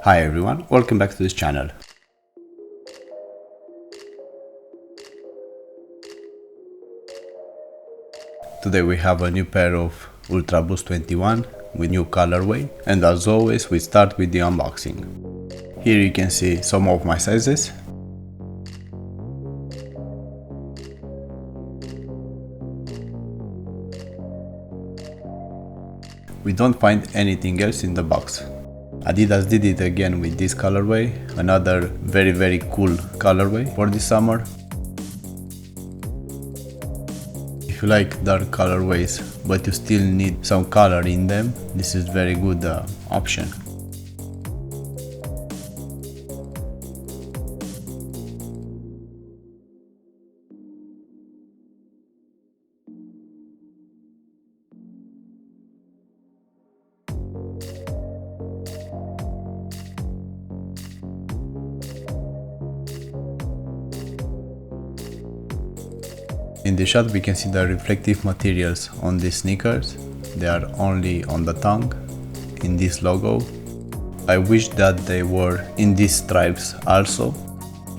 Hi everyone, welcome back to this channel. Today we have a new pair of Ultraboost 21 with new colorway, and as always we start with the unboxing. Here you can see some of my sizes. We don't find anything else in the box. Adidas did it again with this colorway, another very cool colorway for this summer. If you like dark colorways but you still need some color in them, this is very good option. In the shot we can see the reflective materials on these sneakers. They are only on the tongue, in this logo. I wish that they were in these stripes also.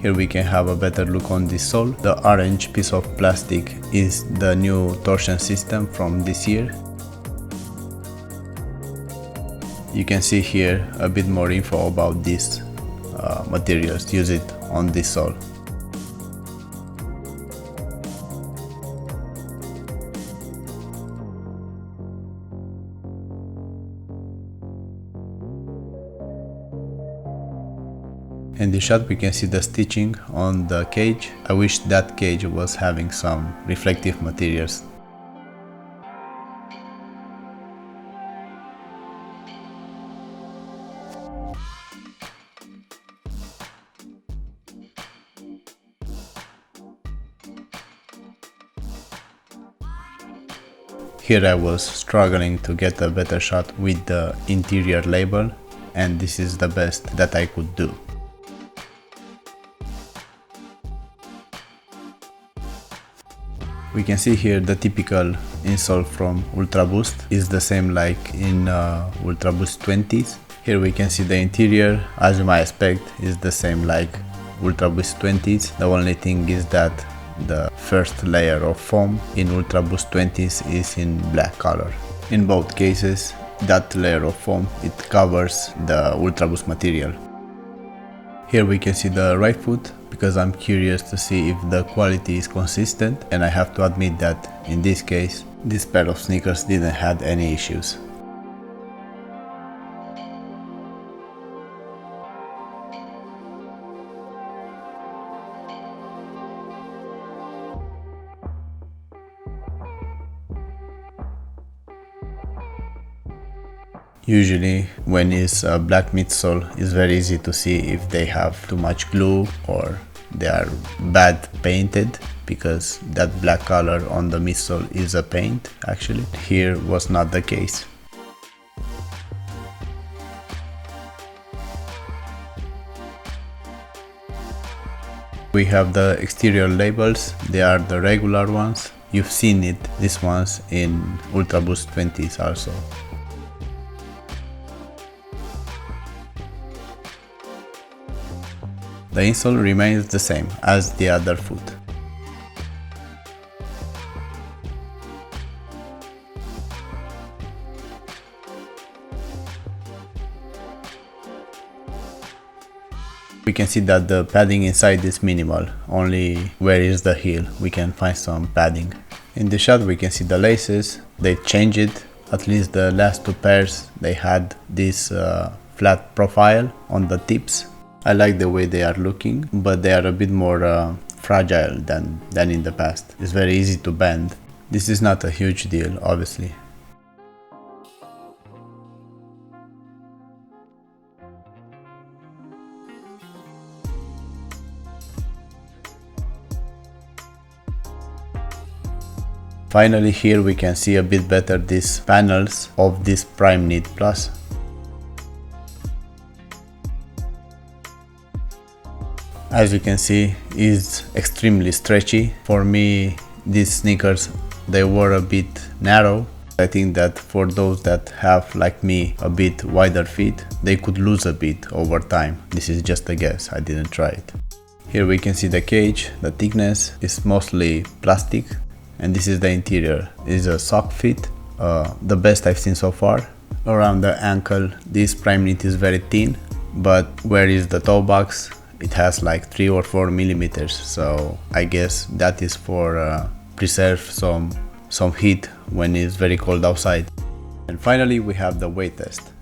Here we can have a better look on this sole. The orange piece of plastic is the new torsion system from this year. You can see here a bit more info about these materials used on this sole. In the shot we can see the stitching on the cage. I wish that cage was having some reflective materials. Here I was struggling to get a better shot with the interior label, and this is the best that I could do. We can see here the typical insole from Ultraboost is the same like in Ultraboost 20s. Here we can see the interior, as you might expect, is the same like Ultraboost 20s. The only thing is that the first layer of foam in Ultraboost 20s is in black color. In both cases, that layer of foam, it covers the Ultraboost material. Here we can see the right foot, because I'm curious to see if the quality is consistent, and I have to admit that in this case this pair of sneakers didn't have any issues. Usually when it's a black midsole, it's very easy to see if they have too much glue or they are bad painted, because that black color on the midsole is a paint actually. Here was not the case. We have the exterior labels. They are the regular ones. You've seen it, these ones in Ultraboost 20s also. The insole remains the same as the other foot. We can see that the padding inside is minimal, only where is the heel we can find some padding. In the shot we can see the laces. They changed it, at least the last two pairs they had this flat profile on the tips. I like the way they are looking, but they are a bit more fragile than in the past. It's very easy to bend. This is not a huge deal, obviously. Finally, here we can see a bit better these panels of this Primeknit Plus. As you can see, is extremely stretchy. For me, these sneakers, they were a bit narrow. I think that for those that have, like me, a bit wider feet, they could lose a bit over time. This is just a guess, I didn't try it. Here we can see the cage. The thickness is mostly plastic, and this is the interior. It is a sock fit, the best I've seen so far. Around the ankle, this Primeknit is very thin, but where is the toe box, it has like 3 or 4 millimeters, so I guess that is for preserve some heat when it's very cold outside. And finally we have the weight test.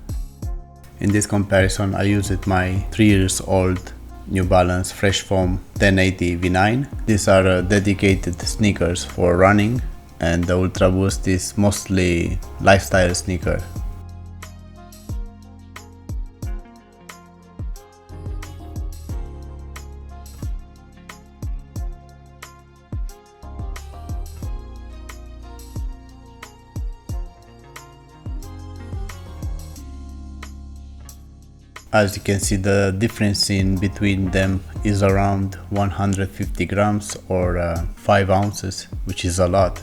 In this comparison I used my 3 years old New Balance Fresh Foam 1080 V9. These are dedicated sneakers for running, and the Ultraboost is mostly lifestyle sneaker. As you can see, the difference in between them is around 150 grams or 5 ounces, which is a lot.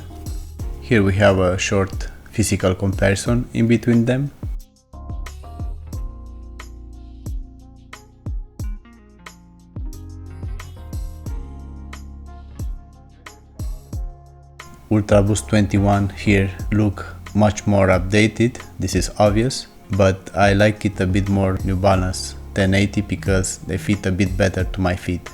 Here we have a short physical comparison in between them. Ultraboost 21 here look much more updated, this is obvious. But I like it a bit more New Balance 1080 because they fit a bit better to my feet.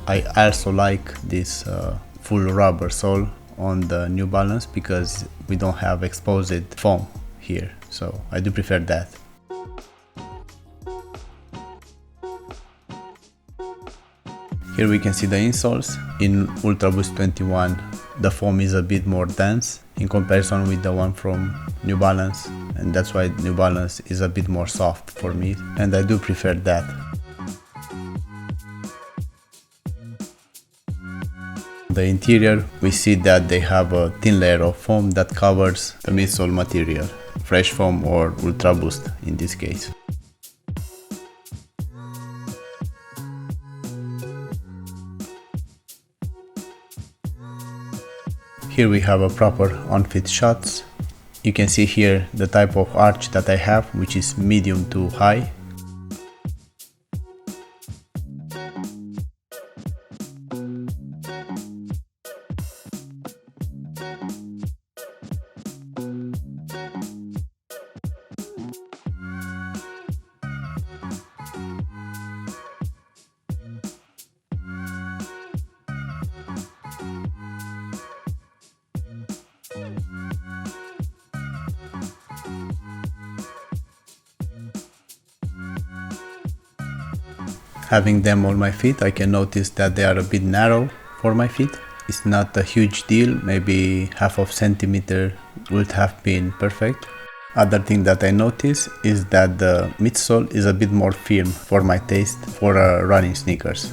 I also like this full rubber sole on the New Balance because we don't have exposed foam here, so I do prefer that. Here we can see the insoles. In Ultraboost 21 the foam is a bit more dense in comparison with the one from New Balance, and that's why New Balance is a bit more soft for me, and I do prefer that. The interior, we see that they have a thin layer of foam that covers the midsole material, Fresh Foam or Ultraboost in this case. Here we have a proper on-fit shots. You can see here the type of arch that I have, which is medium to high. Having them on my feet, I can notice that they are a bit narrow for my feet. It's not a huge deal, maybe half of centimeter would have been perfect. Other thing that I notice is that the midsole is a bit more firm for my taste for running sneakers.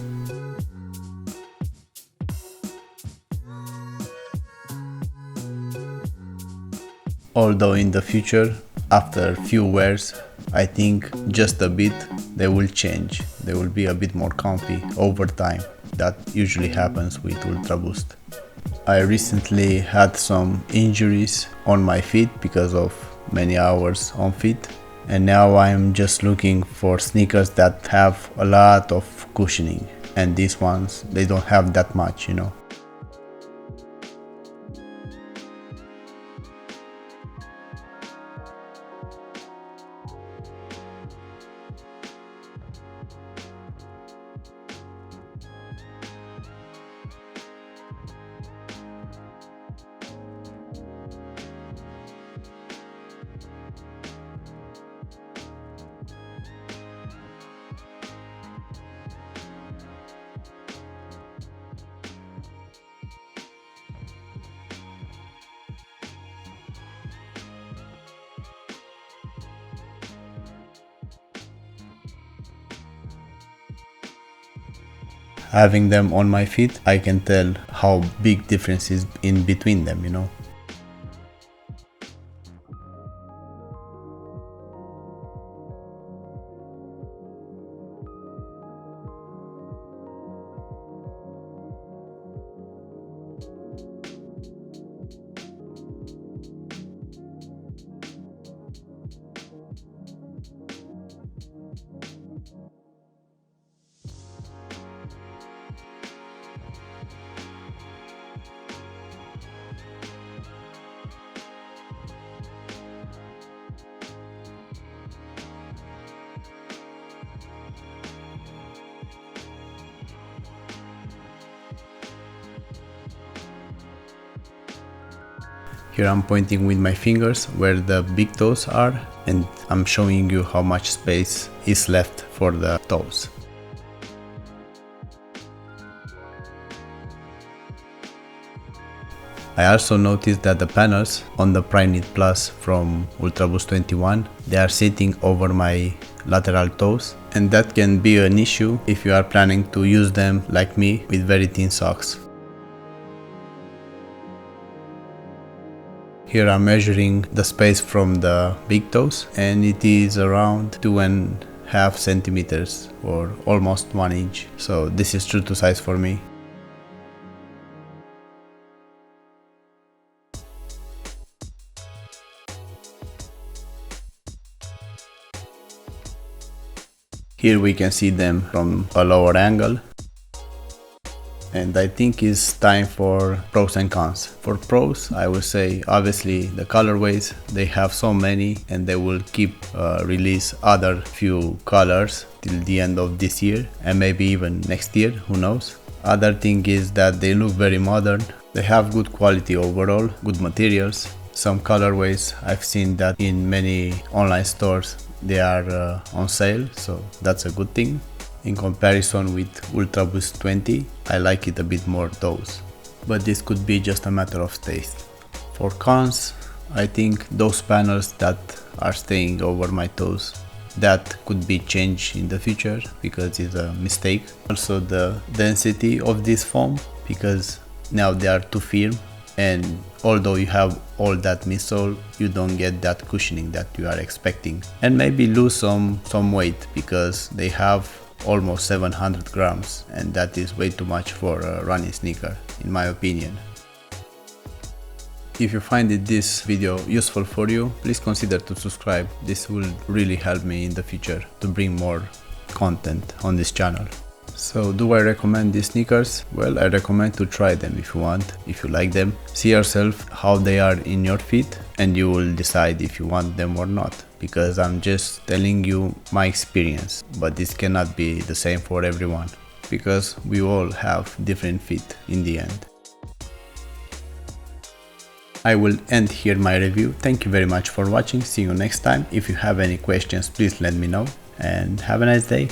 Although in the future, after few wears, I think just a bit they will change. They will be a bit more comfy over time. That usually happens with Ultraboost. I recently had some injuries on my feet because of many hours on feet, and now I'm just looking for sneakers that have a lot of cushioning, and these ones, they don't have that much, you know. Having them on my feet, I can tell how big difference is in between them, you know. Here I'm pointing with my fingers where the big toes are, and I'm showing you how much space is left for the toes. I also noticed that the panels on the Primeknit Plus from Ultraboost 21, they are sitting over my lateral toes, and that can be an issue if you are planning to use them like me with very thin socks. Here I'm measuring the space from the big toes, and it is around 2.5 centimeters or almost 1 inch, so this is true to size for me. Here we can see them from a lower angle. And I think it's time for pros and cons. For pros, I would say obviously the colorways, they have so many and they will keep release other few colors till the end of this year and maybe even next year, who knows. Other thing is that they look very modern, they have good quality overall, good materials. Some colorways I've seen that in many online stores they are on sale, so that's a good thing. In comparison with Ultraboost 20, I like it a bit more those, but this could be just a matter of taste. For cons, I think those panels that are staying over my toes, that could be changed in the future because it's a mistake. Also the density of this foam, because now they are too firm, and although you have all that midsole, you don't get that cushioning that you are expecting. And maybe lose some weight, because they have almost 700 grams and that is way too much for a running sneaker, in my opinion. If you find this video useful for you, please consider to subscribe. This will really help me in the future to bring more content on this channel. So do I recommend these sneakers? Well, I recommend to try them if you want, if you like them. See yourself how they are in your feet and you will decide if you want them or not, because I'm just telling you my experience, but this cannot be the same for everyone, because we all have different feet in the end. I will end here my review. Thank you very much for watching. See you next time. If you have any questions, please let me know, and have a nice day.